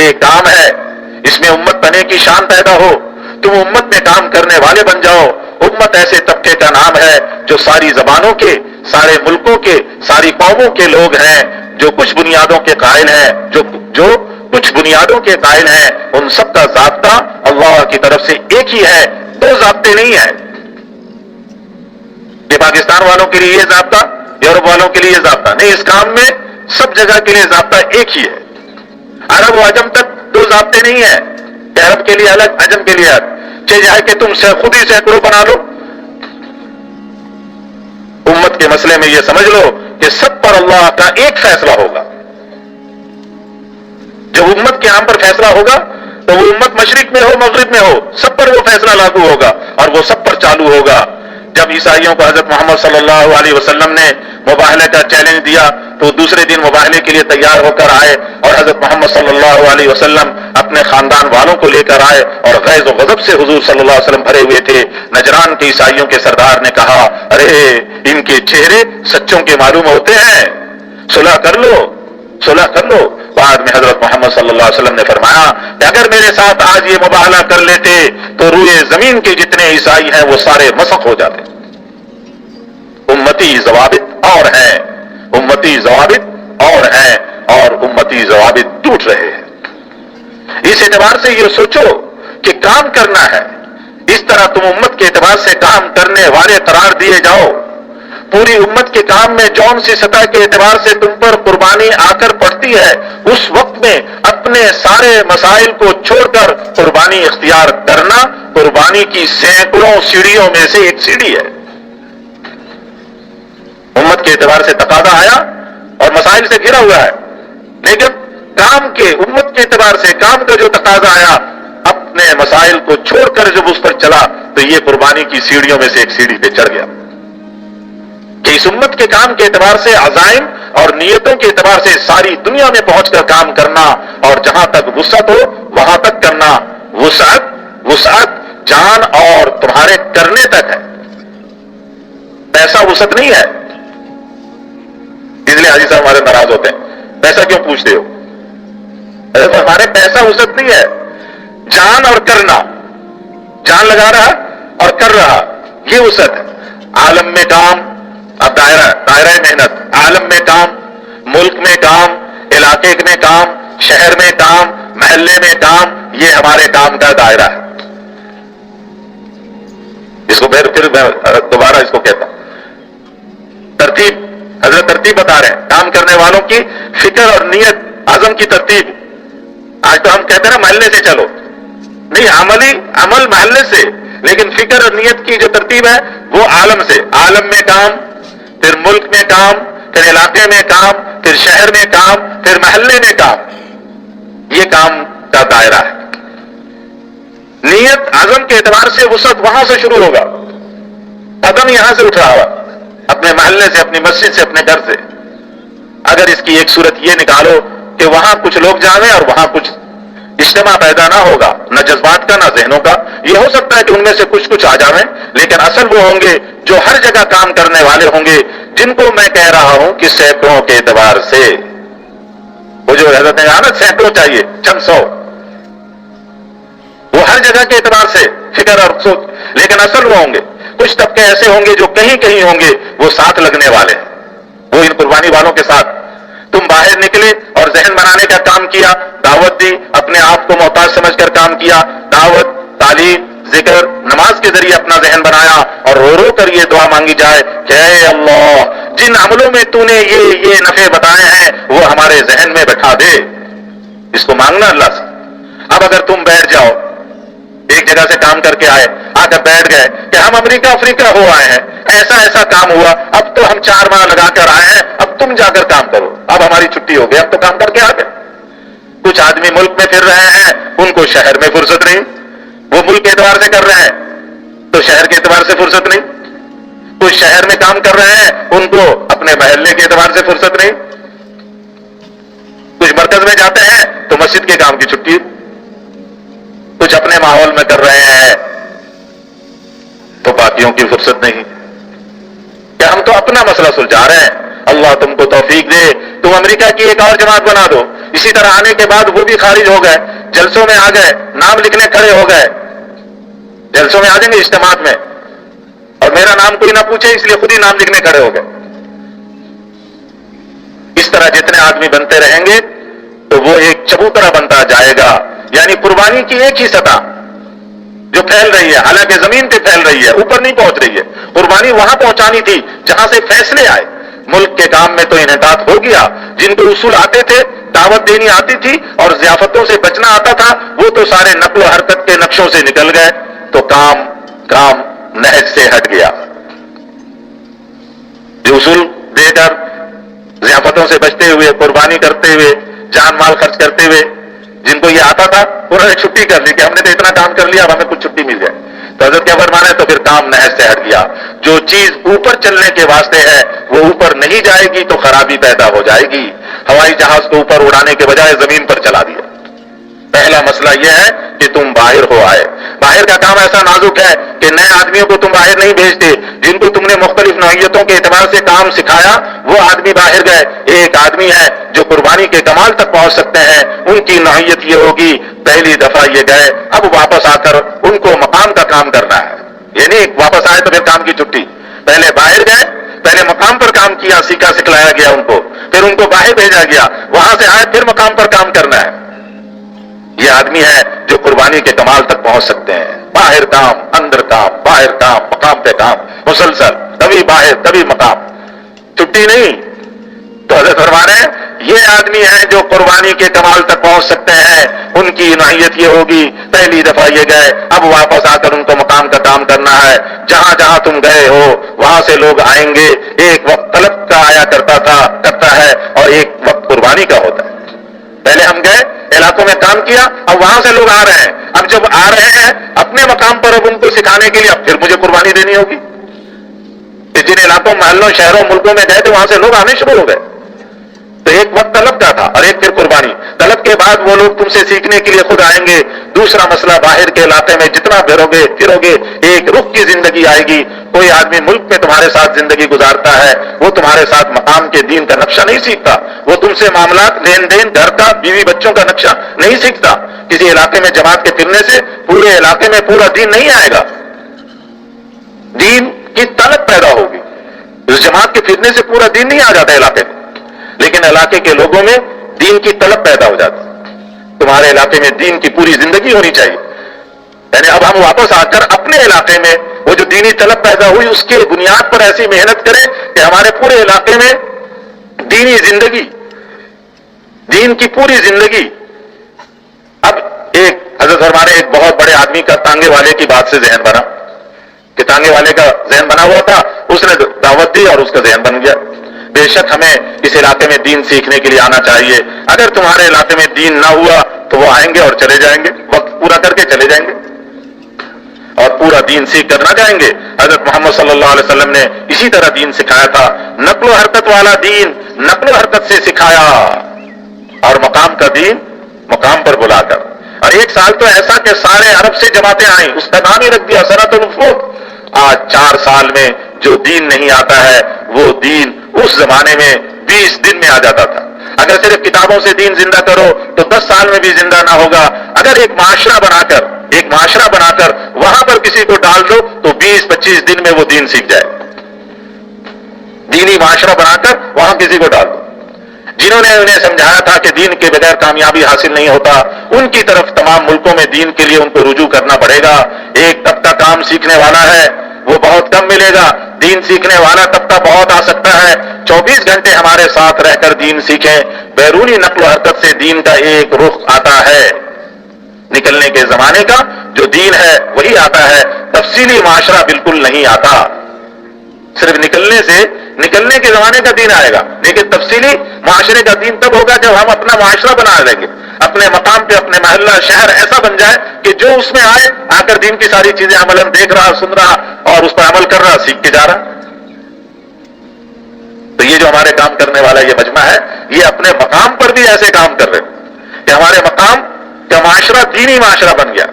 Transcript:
یہ کام ہے، اس میں امت بنے کی شان پیدا ہو، تم امت میں کام کرنے والے بن جاؤ۔ امت ایسے طبقے کا نام ہے جو ساری زبانوں کے، سارے ملکوں کے، ساری قوموں کے لوگ ہیں، جو کچھ بنیادوں کے قائل ہیں، جو کچھ بنیادوں کے قائل ہیں، ان سب کا ضابطہ اللہ کی طرف سے ایک ہی ہے، دو ضابطے نہیں ہیں کہ پاکستان والوں کے لیے یہ ضابطہ، یورپ والوں کے لیے یہ ضابطہ نہیں۔ اس کام میں سب جگہ کے لیے ضابطہ ایک ہی ہے۔ عرب و عجم تک دو ضابطے نہیں ہیں کہ عرب کے لیے الگ، عجم کے لیے الگ، چاہے کہ تم خود ہی سینکڑوں بنا لو۔ امت کے مسئلے میں یہ سمجھ لو کہ سب پر اللہ کا ایک فیصلہ ہوگا۔ جب امت کے عام پر فیصلہ ہوگا تو وہ امت مشرق میں ہو مغرب میں ہو، سب پر وہ فیصلہ لاگو ہوگا اور وہ سب پر چالو ہوگا۔ جب عیسائیوں کو حضرت محمد صلی اللہ علیہ وسلم نے مباہلے کا چیلنج دیا تو دوسرے دن مباہلے کے لیے تیار ہو کر آئے، اور حضرت محمد صلی اللہ علیہ وسلم اپنے خاندان والوں کو لے کر آئے اور غیظ و غضب سے حضور صلی اللہ علیہ وسلم بھرے ہوئے تھے۔ نجران کے عیسائیوں کے سردار نے کہا، ارے ان کے چہرے سچوں کے معلوم ہوتے ہیں، صلح کر لو، صلح کر لو۔ بعد میں حضرت محمد صلی اللہ علیہ وسلم نے فرمایا کہ اگر میرے ساتھ آج یہ مباہلہ کر لیتے تو روئے زمین کے جتنے عیسائی ہیں وہ سارے مسخ ہو جاتے۔ امتی ضوابط اور ہیں، امتی ضوابط اور ہیں، اور امتی ضوابط ٹوٹ رہے ہیں۔ اس اعتبار سے یہ سوچو کہ کام کرنا ہے، اس طرح تم امت کے اعتبار سے کام کرنے والے قرار دیے جاؤ۔ پوری امت کے کام میں جون سی سطح کے اعتبار سے تم پر قربانی آ کر پڑتی ہے، اس وقت میں اپنے سارے مسائل کو چھوڑ کر قربانی اختیار کرنا قربانی کی سینکڑوں سیڑھیوں میں سے ایک سیڑھی ہے۔ امت کے اعتبار سے تقاضا آیا اور مسائل سے گھرا ہوا ہے، لیکن کام کے، امت کے اعتبار سے کام کا جو تقاضا آیا، اپنے مسائل کو چھوڑ کر جب اس پر چلا تو یہ قربانی کی سیڑھیوں میں سے ایک سیڑھی پہ چڑھ گیا کہ اس امت کے کام کے اعتبار سے عزائم اور نیتوں کے اعتبار سے ساری دنیا میں پہنچ کر کام کرنا، اور جہاں تک وسعت ہو وہاں تک کرنا۔ وسعت جان اور تمہارے کرنے تک ہے، پیسہ وسعت نہیں ہے۔ اس لیے حاجی صاحب ہمارے ناراض ہوتے ہیں، پیسہ کیوں پوچھتے ہو؟ ہمارے پیسہ وسعت نہیں ہے، جان اور کرنا، جان لگا رہا اور کر رہا، یہ وسعت ہے۔ عالم میں کام، اب دائرہ محنت، عالم میں کام، ملک میں کام، علاقے میں کام، شہر میں کام، محلے میں کام، یہ ہمارے کام کا دائرہ ہے۔ اس کو پھر میں دوبارہ اس کو کہتا ہوں، ترتیب، حضرت ترتیب بتا رہے ہیں کام کرنے والوں کی فکر اور نیت، عزم کی ترتیب۔ آج تو ہم کہتے ہیں نا محلے سے چلو، نہیں، عمل محلے سے، لیکن فکر اور نیت کی جو ترتیب ہے وہ عالم سے۔ عالم میں کام، پھر ملک میں کام، پھر علاقے میں کام، پھر شہر میں کام، پھر محلے میں کام، یہ کام کا دائرہ ہے۔ نیت عزم کے اعتبار سے وسعت وہاں سے شروع ہوگا، قدم یہاں سے اٹھ رہا ہوا، اپنے محلے سے، اپنی مسجد سے، اپنے گھر سے۔ اگر اس کی ایک صورت یہ نکالو کہ وہاں کچھ لوگ جائیں اور وہاں کچھ اجتماع پیدا نہ ہوگا، نہ جذبات کا نہ ذہنوں کا، یہ ہو سکتا ہے کہ ان میں سے کچھ آ جائیں، لیکن اصل وہ ہوں گے جو ہر جگہ کام کرنے والے ہوں گے، جن کو میں کہہ رہا ہوں کہ سینکڑوں کے اعتبار سے، وہ جو حضرت نے کہا نا سینکڑوں چاہیے، چند سو، وہ ہر جگہ کے اعتبار سے فکر اور سوچ، لیکن اصل وہ ہوں گے۔ کچھ طبقے ایسے ہوں گے جو کہیں کہیں ہوں گے، وہ ساتھ لگنے والے ہیں، وہ ان قربانی والوں کے ساتھ۔ تم باہر نکلے اور ذہن بنانے کا کام کیا، دعوت دی، اپنے آپ کو محتاج سمجھ کر کام کیا، دعوت، تعلیم، ذکر، نماز کے ذریعے اپنا ذہن بنایا، اور رو رو کر یہ دعا مانگی جائے کہ اے اللہ، جن عملوں میں تو نے یہ نفع بتائے ہیں وہ ہمارے ذہن میں بٹھا دے۔ اس کو مانگنا اللہ سے۔ اب اگر تم بیٹھ جاؤ، ایک جگہ سے کام کر کے آئے، آ کر بیٹھ گئے کہ ہم امریکہ افریقہ ہو آئے ہیں، ایسا کام ہوا، اب تو ہم 4 ماہ لگا کر آئے ہیں، اب تم جا کر کام کرو، اب ہماری چھٹی ہو گئی، اب تو کام کر کے آ گئے۔ کچھ آدمی ملک میں پھر رہے ہیں، ان کو شہر میں فرصت نہیں، وہ ملک کے اعتبار سے کر رہے ہیں تو شہر کے اعتبار سے فرصت نہیں۔ کچھ شہر میں کام کر رہے ہیں، ان کو اپنے محلے کے اعتبار سے فرصت نہیں۔ کچھ مرکز میں جاتے ہیں تو مسجد کے کام کی چھٹی، کچھ اپنے ماحول میں کر رہے ہیں تو باقیوں کی فرصت نہیں۔ کہ ہم تو اپنا مسئلہ سلجھا رہے ہیں، اللہ تم کو توفیق دے، تم امریکہ کی ایک اور جماعت بنا دو، اسی طرح آنے کے بعد وہ بھی خارج ہو گئے، جلسوں میں آ گئے، نام لکھنے کھڑے ہو گئے، جلسوں میں آ جائیں گے اجتماعات میں، اور میرا نام کوئی نہ پوچھے اس لیے خود ہی نام لکھنے کھڑے ہو گئے۔ اس طرح جتنے آدمی بنتے رہیں گے تو وہ ایک چبوترا بنتا جائے گا، یعنی قربانی کی ایک ہی سطح جو پھیل رہی ہے، حالانکہ زمین پہ پھیل رہی ہے، اوپر نہیں پہنچ رہی ہے۔ قربانی وہاں پہنچانی تھی جہاں سے فیصلے آئے۔ ملک کے کام میں تو انحطاط ہو گیا، جن کو اصول آتے تھے، دعوت دینی آتی تھی اور ضیافتوں سے بچنا آتا تھا، وہ تو سارے نقل و حرکت کے نقشوں سے نکل گئے، تو کام نہج سے ہٹ گیا۔ جو اصول دے کر ضیافتوں سے بچتے ہوئے، قربانی کرتے ہوئے، جان مال خرچ کرتے ہوئے جن کو یہ آتا تھا، انہوں نے چھٹی کر لی کہ ہم نے تو اتنا کام کر لیا، اب ہمیں کچھ چھٹی مل جائے۔ تو حضرت کیا فرمانا ہے؟ تو پھر کام نہج سے ہٹ گیا۔ جو چیز اوپر چلنے کے واسطے ہے وہ اوپر نہیں جائے گی تو خرابی پیدا ہو جائے گی۔ ہوائی جہاز کو اوپر اڑانے کے بجائے زمین پر چلا دیا۔ پہلا مسئلہ یہ ہے کہ تم باہر ہو آئے۔ باہر کا کام ایسا نازک ہے کہ نئے آدمیوں کو تم باہر نہیں بھیجتے، جن کو تم نے مختلف نوعیتوں کے اعتبار سے کام سکھایا وہ آدمی باہر گئے۔ ایک آدمی ہے جو قربانی کے کمال تک پہنچ سکتے ہیں، ان کی نوعیت یہ ہوگی پہلی دفعہ یہ گئے، اب واپس آ کر ان کو مقام کا کام کرنا ہے، یعنی واپس آئے تو پھر کام کی چھٹی۔ پہلے باہر گئے، پہلے مقام پر کام کیا، سیکھا سکھلایا گیا ان کو، پھر ان کو باہر بھیجا گیا، وہاں سے آئے پھر مقام پر کام کرنا ہے۔ یہ آدمی ہے جو قربانی کے کمال تک پہنچ سکتے ہیں۔ باہر کام، اندر کام، باہر کام، مقام پہ کام، مسلسل، کبھی باہر کبھی مقام، چھٹی نہیں۔ تو حضرت فرما رہے ہیں یہ آدمی ہیں جو قربانی کے کمال تک پہنچ سکتے ہیں، ان کی نوعیت یہ ہوگی پہلی دفعہ یہ گئے، اب واپس آ کر ان کو مقام کا کام کرنا ہے۔ جہاں جہاں تم گئے ہو وہاں سے لوگ آئیں گے۔ ایک وقت طلب کا آیا کرتا ہے اور ایک وقت قربانی کا ہوتا ہے۔ پہلے ہم گئے علاقوں میں کام کیا، اب وہاں سے لوگ آ رہے ہیں، اب جب آ رہے ہیں اپنے مقام پر اب ان کو سکھانے کے لیے اب پھر مجھے قربانی دینی ہوگی۔ جن علاقوں، محلوں، شہروں، ملکوں میں گئے تھے وہاں سے لوگ آنے شروع ہو گئے۔ تو ایک وقت طلب کا تھا اور ایک پھر قربانی۔ طلب کے بعد وہ لوگ تم سے سیکھنے کے لیے خود آئیں گے۔ دوسرا مسئلہ باہر کے علاقے میں جتنا پھروگے ایک رخ کی زندگی آئے گی۔ کوئی آدمی ملک میں تمہارے ساتھ زندگی گزارتا ہے، وہ تمہارے ساتھ مقام کے دین کا نقشہ نہیں سیکھتا، وہ تم سے معاملات، لین دین، گھر کا، بیوی بچوں کا نقشہ نہیں سیکھتا۔ کسی علاقے میں جماعت کے پھرنے سے پورے علاقے میں پورا دین نہیں آئے گا، دین کی طلب پیدا ہوگی۔ اس جماعت کے پھرنے سے پورا دین نہیں آ جاتا علاقے میں، لیکن علاقے کے لوگوں میں دین کی طلب پیدا ہو جاتی ہے۔ تمہارے علاقے میں دین کی پوری زندگی ہونی چاہیے، یعنی اب ہم واپس آ کر اپنے علاقے میں وہ جو دینی طلب پیدا ہوئی اس کے بنیاد پر ایسی محنت کریں کہ ہمارے پورے علاقے میں دینی زندگی، دین کی پوری زندگی۔ اب ایک حضرت فرمانے ایک بہت بڑے آدمی کا تانگے والے کی بات سے ذہن بنا کہ تانگے والے کا ذہن بنا ہوا تھا، اس نے دعوت دی اور اس کا ذہن بن گیا۔ بے شک ہمیں اس علاقے میں دین سیکھنے کے لیے آنا چاہیے، اگر تمہارے علاقے میں دین نہ ہوا تو وہ آئیں گے اور چلے جائیں گے، وقت پورا کر کے چلے جائیں گے اور پورا دین سیکھ کر نہ جائیں گے۔ حضرت محمد صلی اللہ علیہ وسلم نے اسی طرح دین سکھایا تھا، نقل و حرکت والا دین نقل و حرکت سے سکھایا، اور مقام کا دین مقام پر بلا کر۔ اور ایک سال تو ایسا کہ سارے عرب سے جماعتیں آئیں، اس کا نام ہی رکھ دیا سنۃ الوفود۔ آج 4 سال میں جو دین نہیں آتا ہے وہ دین اس زمانے میں 20 دن میں آ جاتا تھا۔ اگر صرف کتابوں سے دین زندہ کرو تو 10 سال میں بھی زندہ نہ ہوگا۔ اگر ایک معاشرہ بنا کر وہاں پر کسی کو ڈال دو تو 20-25 دن میں وہ دین سیکھ جائے۔ دینی معاشرہ بنا کر وہاں کسی کو ڈال دو۔ جنہوں نے انہیں سمجھایا تھا کہ دین کے بغیر کامیابی حاصل نہیں ہوتا، ان کی طرف تمام ملکوں میں دین کے لیے ان کو رجوع کرنا پڑے گا۔ ایک طبقہ کام سیکھنے والا ہے وہ بہت کم ملے گا، دین سیکھنے والا طبقہ بہت آ سکتا ہے۔ 24 گھنٹے ہمارے ساتھ رہ کر دین سیکھیں۔ بیرونی نقل و حرکت سے دین کا ایک رخ آتا ہے، نکلنے کے زمانے کا جو دین ہے وہی آتا ہے، تفصیلی معاشرہ بالکل نہیں آتا۔ صرف نکلنے کے زمانے کا دین آئے گا، لیکن تفصیلی معاشرے کا دین تب ہوگا جب ہم اپنا معاشرہ بنا لیں گے، اپنے مقام پہ اپنے محلہ شہر ایسا بن جائے کہ جو اس میں آئے آ کر دین کی ساری چیزیں عملاً دیکھ رہا، سن رہا اور اس پر عمل کر رہا، سیکھ کے جا رہا۔ تو یہ جو ہمارے کام کرنے والا یہ مجمع ہے، یہ اپنے مقام پر بھی ایسے کام کر رہے ہیں کہ ہمارے مقام کا معاشرہ دینی معاشرہ بن گیا۔